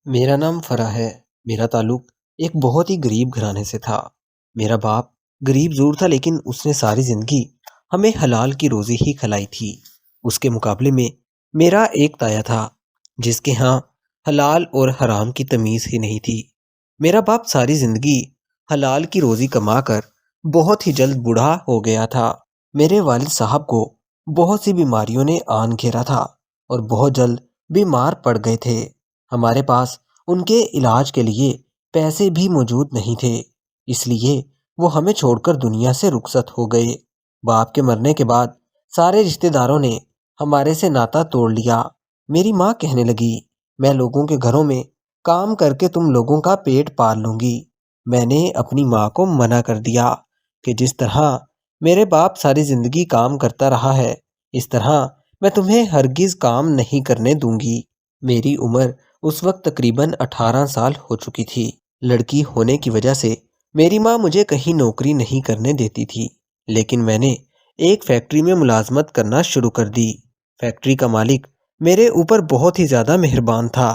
میرا نام فرح ہے۔ میرا تعلق ایک بہت ہی غریب گھرانے سے تھا۔ میرا باپ غریب ضرور تھا لیکن اس نے ساری زندگی ہمیں حلال کی روزی ہی کھلائی تھی۔ اس کے مقابلے میں میرا ایک تایا تھا جس کے ہاں حلال اور حرام کی تمیز ہی نہیں تھی۔ میرا باپ ساری زندگی حلال کی روزی کما کر بہت ہی جلد بوڑھا ہو گیا تھا۔ میرے والد صاحب کو بہت سی بیماریوں نے آن گھیرا تھا اور بہت جلد بیمار پڑ گئے تھے۔ ہمارے پاس ان کے علاج کے لیے پیسے بھی موجود نہیں تھے، اس لیے وہ ہمیں چھوڑ کر دنیا سے رخصت ہو گئے۔ باپ کے مرنے کے بعد سارے رشتہ داروں نے ہمارے سے ناتا توڑ لیا۔ میری ماں کہنے لگی، میں لوگوں کے گھروں میں کام کر کے تم لوگوں کا پیٹ پال لوں گی۔ میں نے اپنی ماں کو منع کر دیا کہ جس طرح میرے باپ ساری زندگی کام کرتا رہا ہے اس طرح میں تمہیں ہرگز کام نہیں کرنے دوں گی۔ میری عمر اس وقت تقریباً 18 سال ہو چکی تھی۔ لڑکی ہونے کی وجہ سے میری ماں مجھے کہیں نوکری نہیں کرنے دیتی تھی، لیکن میں نے ایک فیکٹری میں ملازمت کرنا شروع کر دی۔ فیکٹری کا مالک میرے اوپر بہت ہی زیادہ مہربان تھا،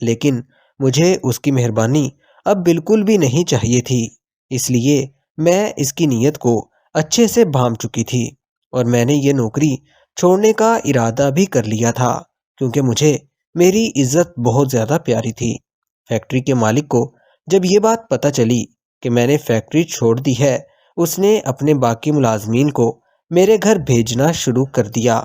لیکن مجھے اس کی مہربانی اب بالکل بھی نہیں چاہیے تھی، اس لیے میں اس کی نیت کو اچھے سے بھانپ چکی تھی اور میں نے یہ نوکری چھوڑنے کا ارادہ بھی کر لیا تھا کیونکہ مجھے میری عزت بہت زیادہ پیاری تھی۔ فیکٹری کے مالک کو جب یہ بات پتہ چلی کہ میں نے فیکٹری چھوڑ دی ہے، اس نے اپنے باقی ملازمین کو میرے گھر بھیجنا شروع کر دیا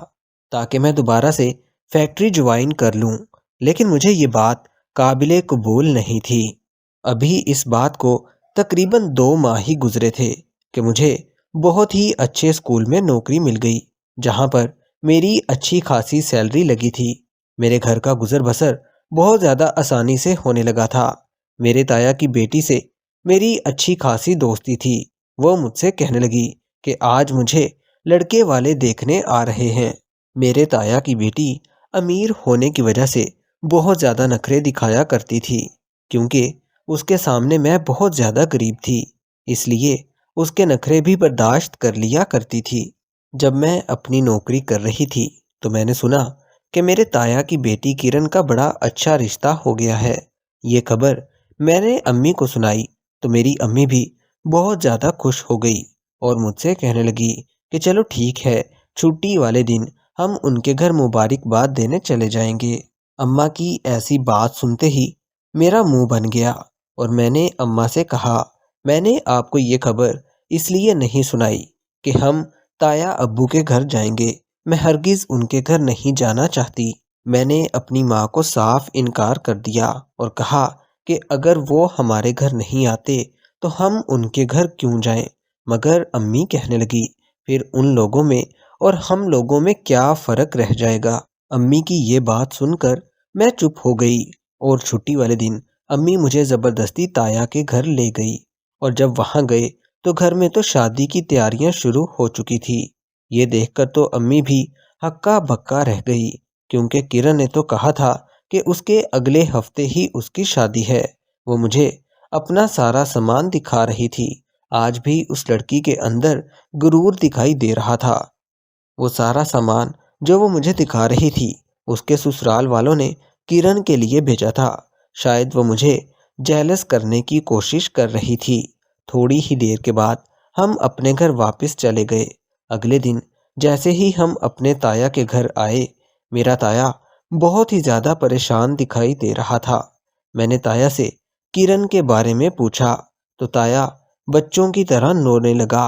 تاکہ میں دوبارہ سے فیکٹری جوائن کر لوں، لیکن مجھے یہ بات قابل قبول نہیں تھی۔ ابھی اس بات کو تقریباً 2 ماہ ہی گزرے تھے کہ مجھے بہت ہی اچھے اسکول میں نوکری مل گئی جہاں پر میری اچھی خاصی سیلری لگی تھی۔ میرے گھر کا گزر بسر بہت زیادہ آسانی سے ہونے لگا تھا۔ میرے تایا کی بیٹی سے میری اچھی خاصی دوستی تھی۔ وہ مجھ سے کہنے لگی کہ آج مجھے لڑکے والے دیکھنے آ رہے ہیں۔ میرے تایا کی بیٹی امیر ہونے کی وجہ سے بہت زیادہ نخرے دکھایا کرتی تھی کیونکہ اس کے سامنے میں بہت زیادہ غریب تھی، اس لیے اس کے نخرے بھی برداشت کر لیا کرتی تھی۔ جب میں اپنی نوکری کر رہی تھی تو میں نے سنا کہ میرے تایا کی بیٹی کرن کا بڑا اچھا رشتہ ہو گیا ہے۔ یہ خبر میں نے امی کو سنائی تو میری امی بھی بہت زیادہ خوش ہو گئی اور مجھ سے کہنے لگی کہ چلو ٹھیک ہے، چھٹی والے دن ہم ان کے گھر مبارکباد دینے چلے جائیں گے۔ اماں کی ایسی بات سنتے ہی میرا منہ بن گیا اور میں نے اماں سے کہا، میں نے آپ کو یہ خبر اس لیے نہیں سنائی کہ ہم تایا ابو کے گھر جائیں گے، میں ہرگز ان کے گھر نہیں جانا چاہتی۔ میں نے اپنی ماں کو صاف انکار کر دیا اور کہا کہ اگر وہ ہمارے گھر نہیں آتے تو ہم ان کے گھر کیوں جائیں؟ مگر امی کہنے لگی، پھر ان لوگوں میں اور ہم لوگوں میں کیا فرق رہ جائے گا؟ امی کی یہ بات سن کر میں چپ ہو گئی اور چھٹی والے دن امی مجھے زبردستی تایا کے گھر لے گئی اور جب وہاں گئے تو گھر میں تو شادی کی تیاریاں شروع ہو چکی تھی۔ یہ دیکھ کر تو امی بھی ہکا بکا رہ گئی کیونکہ کرن نے تو کہا تھا کہ اس کے اگلے ہفتے ہی اس کی شادی ہے۔ وہ مجھے اپنا سارا سامان دکھا رہی تھی۔ آج بھی اس لڑکی کے اندر غرور دکھائی دے رہا تھا۔ وہ سارا سامان جو وہ مجھے دکھا رہی تھی اس کے سسرال والوں نے کرن کے لیے بھیجا تھا۔ شاید وہ مجھے جیلس کرنے کی کوشش کر رہی تھی۔ تھوڑی ہی دیر کے بعد ہم اپنے گھر واپس چلے گئے۔ اگلے دن جیسے ہی ہم اپنے تایا کے گھر آئے، میرا تایا بہت ہی زیادہ پریشان دکھائی دے رہا تھا۔ میں نے تایا سے کرن کے بارے میں پوچھا تو تایا بچوں کی طرح رونے لگا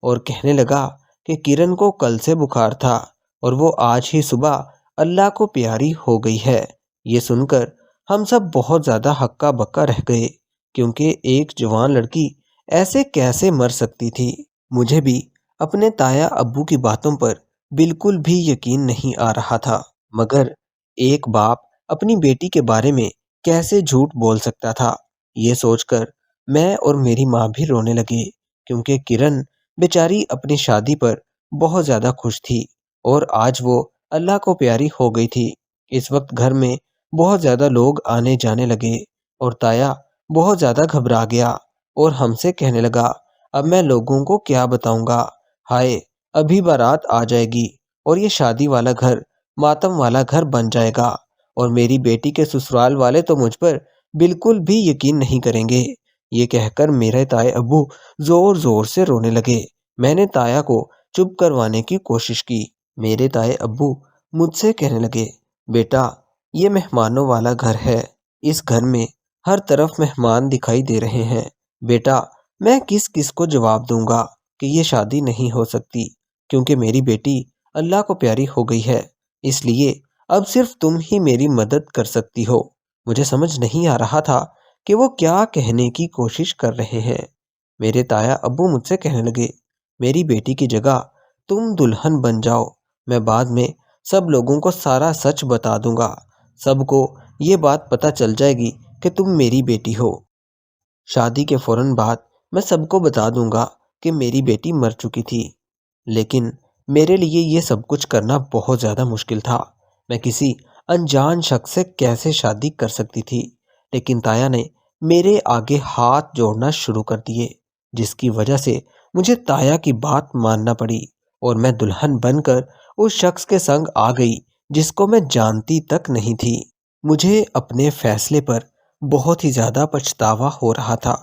اور کہنے لگا کہ کرن کو کل سے بخار تھا اور وہ آج ہی صبح اللہ کو پیاری ہو گئی ہے۔ یہ سن کر ہم سب بہت زیادہ ہکا بکا رہ گئے کیونکہ ایک جوان لڑکی ایسے کیسے مر سکتی تھی؟ مجھے بھی اپنے تایا ابو کی باتوں پر بالکل بھی یقین نہیں آ رہا تھا، مگر ایک باپ اپنی بیٹی کے بارے میں کیسے جھوٹ بول سکتا تھا؟ یہ سوچ کر میں اور میری ماں بھی رونے لگے کیونکہ کرن بیچاری اپنی شادی پر بہت زیادہ خوش تھی اور آج وہ اللہ کو پیاری ہو گئی تھی۔ اس وقت گھر میں بہت زیادہ لوگ آنے جانے لگے اور تایا بہت زیادہ گھبرا گیا اور ہم سے کہنے لگا، اب میں لوگوں کو کیا بتاؤں گا؟ ہائے، ابھی بارات آ جائے گی اور یہ شادی والا گھر ماتم والا گھر بن جائے گا اور میری بیٹی کے سسرال والے تو مجھ پر بالکل بھی یقین نہیں کریں گے۔ یہ کہہ کر میرے تائے ابو زور زور سے رونے لگے۔ میں نے تایا کو چپ کروانے کی کوشش کی۔ میرے تائے ابو مجھ سے کہنے لگے، بیٹا یہ مہمانوں والا گھر ہے، اس گھر میں ہر طرف مہمان دکھائی دے رہے ہیں۔ بیٹا میں کس کس کو جواب دوں گا کہ یہ شادی نہیں ہو سکتی، کیونکہ میری بیٹی اللہ کو پیاری ہو گئی ہے، اس لیے اب صرف تم ہی میری مدد کر سکتی ہو۔ مجھے سمجھ نہیں آ رہا تھا کہ وہ کیا کہنے کی کوشش کر رہے ہیں۔ میرے تایا ابو مجھ سے کہنے لگے، میری بیٹی کی جگہ تم دلہن بن جاؤ، میں بعد میں سب لوگوں کو سارا سچ بتا دوں گا، سب کو یہ بات پتہ چل جائے گی کہ تم میری بیٹی ہو۔ شادی کے فوراً بعد میں سب کو بتا دوں گا کہ میری بیٹی مر چکی تھی، لیکن میرے لیے یہ سب کچھ کرنا بہت زیادہ مشکل تھا۔ میں کسی انجان شخص سے کیسے شادی کر سکتی تھی؟ لیکن تایا نے میرے آگے ہاتھ جوڑنا شروع کر دیے، جس کی وجہ سے مجھے تایا کی بات ماننا پڑی اور میں دلہن بن کر اس شخص کے سنگ آ گئی جس کو میں جانتی تک نہیں تھی۔ مجھے اپنے فیصلے پر بہت ہی زیادہ پچھتاوا ہو رہا تھا۔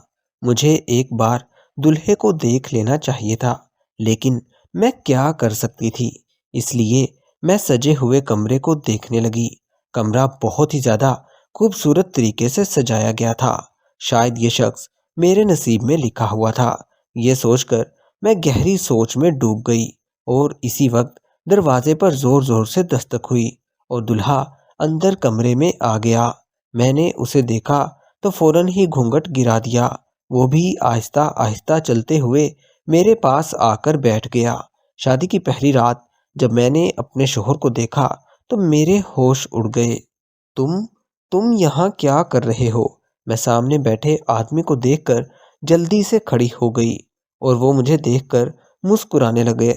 مجھے ایک بار دلہے کو دیکھ لینا چاہیے تھا، لیکن میں کیا کر سکتی تھی؟ اس لیے میں سجے ہوئے کمرے کو دیکھنے لگی۔ کمرہ بہت ہی زیادہ خوبصورت طریقے سے سجایا گیا تھا، شاید یہ شخص میرے نصیب میں لکھا ہوا تھا۔ یہ سوچ کر میں گہری سوچ میں ڈوب گئی اور اسی وقت دروازے پر زور زور سے دستک ہوئی اور دلہا اندر کمرے میں آ گیا۔ میں نے اسے دیکھا تو فوراً ہی گھونگھٹ گرا دیا۔ وہ بھی آہستہ آہستہ چلتے ہوئے میرے پاس آ کر بیٹھ گیا۔ شادی کی پہلی رات جب میں نے اپنے شوہر کو دیکھا تو میرے ہوش اڑ گئے۔ تم یہاں کیا کر رہے ہو؟ میں سامنے بیٹھے آدمی کو دیکھ کر جلدی سے کھڑی ہو گئی اور وہ مجھے دیکھ کر مسکرانے لگے۔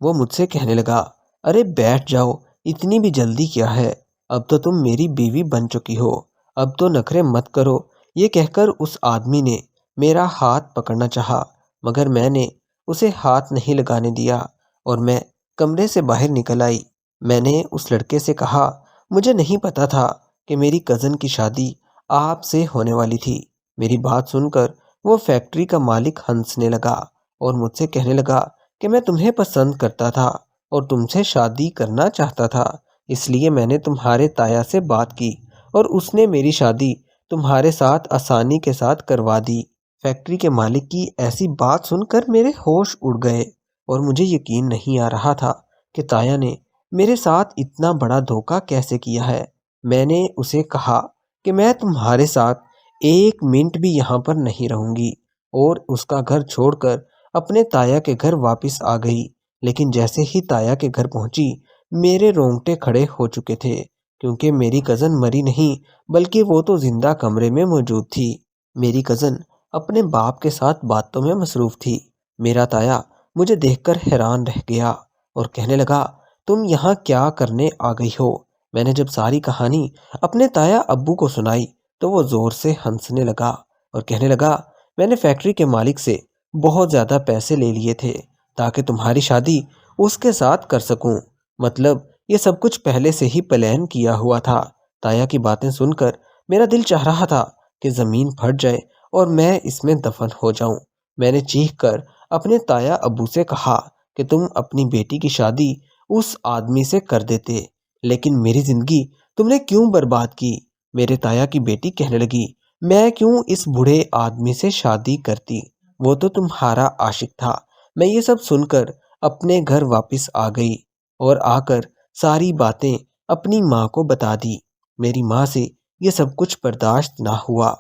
وہ مجھ سے کہنے لگا، ارے بیٹھ جاؤ، اتنی بھی جلدی کیا ہے؟ اب تو تم میری بیوی بن چکی ہو، اب تو نخرے مت کرو۔ یہ کہہ کر اس آدمی نے میرا ہاتھ پکڑنا چاہا، مگر میں نے اسے ہاتھ نہیں لگانے دیا اور میں کمرے سے باہر نکل آئی۔ میں نے اس لڑکے سے کہا، مجھے نہیں پتا تھا کہ میری کزن کی شادی آپ سے ہونے والی تھی۔ میری بات سن کر وہ فیکٹری کا مالک ہنسنے لگا اور مجھ سے کہنے لگا کہ میں تمہیں پسند کرتا تھا اور تم سے شادی کرنا چاہتا تھا، اس لیے میں نے تمہارے تایا سے بات کی اور اس نے میری شادی تمہارے ساتھ آسانی کے ساتھ کروا دی۔ فیکٹری کے مالک کی ایسی بات سن کر میرے ہوش اڑ گئے اور مجھے یقین نہیں آ رہا تھا کہ تایا نے میرے ساتھ اتنا بڑا دھوکہ کیسے کیا ہے۔ میں نے اسے کہا کہ میں تمہارے ساتھ ایک منٹ بھی یہاں پر نہیں رہوں گی اور اس کا گھر چھوڑ کر اپنے تایا کے گھر واپس آ گئی۔ لیکن جیسے ہی تایا کے گھر پہنچی میرے رونگٹے کھڑے ہو چکے تھے، کیونکہ میری کزن مری نہیں بلکہ وہ تو زندہ کمرے میں موجود تھی۔ میری کزن اپنے باپ کے ساتھ باتوں میں مصروف تھی۔ میرا تایا مجھے دیکھ کر حیران رہ گیا اور کہنے لگا، تم یہاں کیا کرنے آ گئی ہو؟ میں نے جب ساری کہانی اپنے تایا ابو کو سنائی تو وہ زور سے ہنسنے لگا اور کہنے لگا، میں نے فیکٹری کے مالک سے بہت زیادہ پیسے لے لیے تھے تاکہ تمہاری شادی اس کے ساتھ کر سکوں، مطلب یہ سب کچھ پہلے سے ہی پلان کیا ہوا تھا۔ تایا کی باتیں سن کر میرا دل چاہ رہا تھا کہ زمین پھٹ جائے اور میں اس میں دفن ہو جاؤں۔ میں نے چیخ کر اپنے تایا ابو سے کہا کہ تم اپنی بیٹی کی شادی اس آدمی سے کر دیتے، لیکن میری زندگی تم نے کیوں برباد کی؟ میرے تایا کی بیٹی کہنے لگی، میں کیوں اس بوڑھے آدمی سے شادی کرتی؟ وہ تو تمہارا عاشق تھا۔ میں یہ سب سن کر اپنے گھر واپس آ گئی اور آ کر ساری باتیں اپنی ماں کو بتا دی۔ میری ماں سے یہ سب کچھ برداشت نہ ہوا۔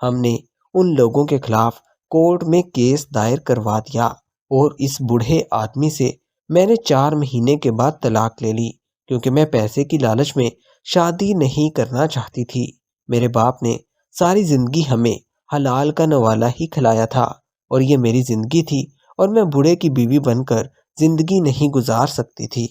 ہم نے ان لوگوں کے خلاف کورٹ میں کیس دائر کروا دیا اور اس بوڑھے آدمی سے میں نے 4 مہینے کے بعد طلاق لے لی، کیونکہ میں پیسے کی لالچ میں شادی نہیں کرنا چاہتی تھی۔ میرے باپ نے ساری زندگی ہمیں حلال کا نوالا ہی کھلایا تھا اور یہ میری زندگی تھی اور میں بوڑھے کی بیوی بن کر زندگی نہیں گزار سکتی تھی۔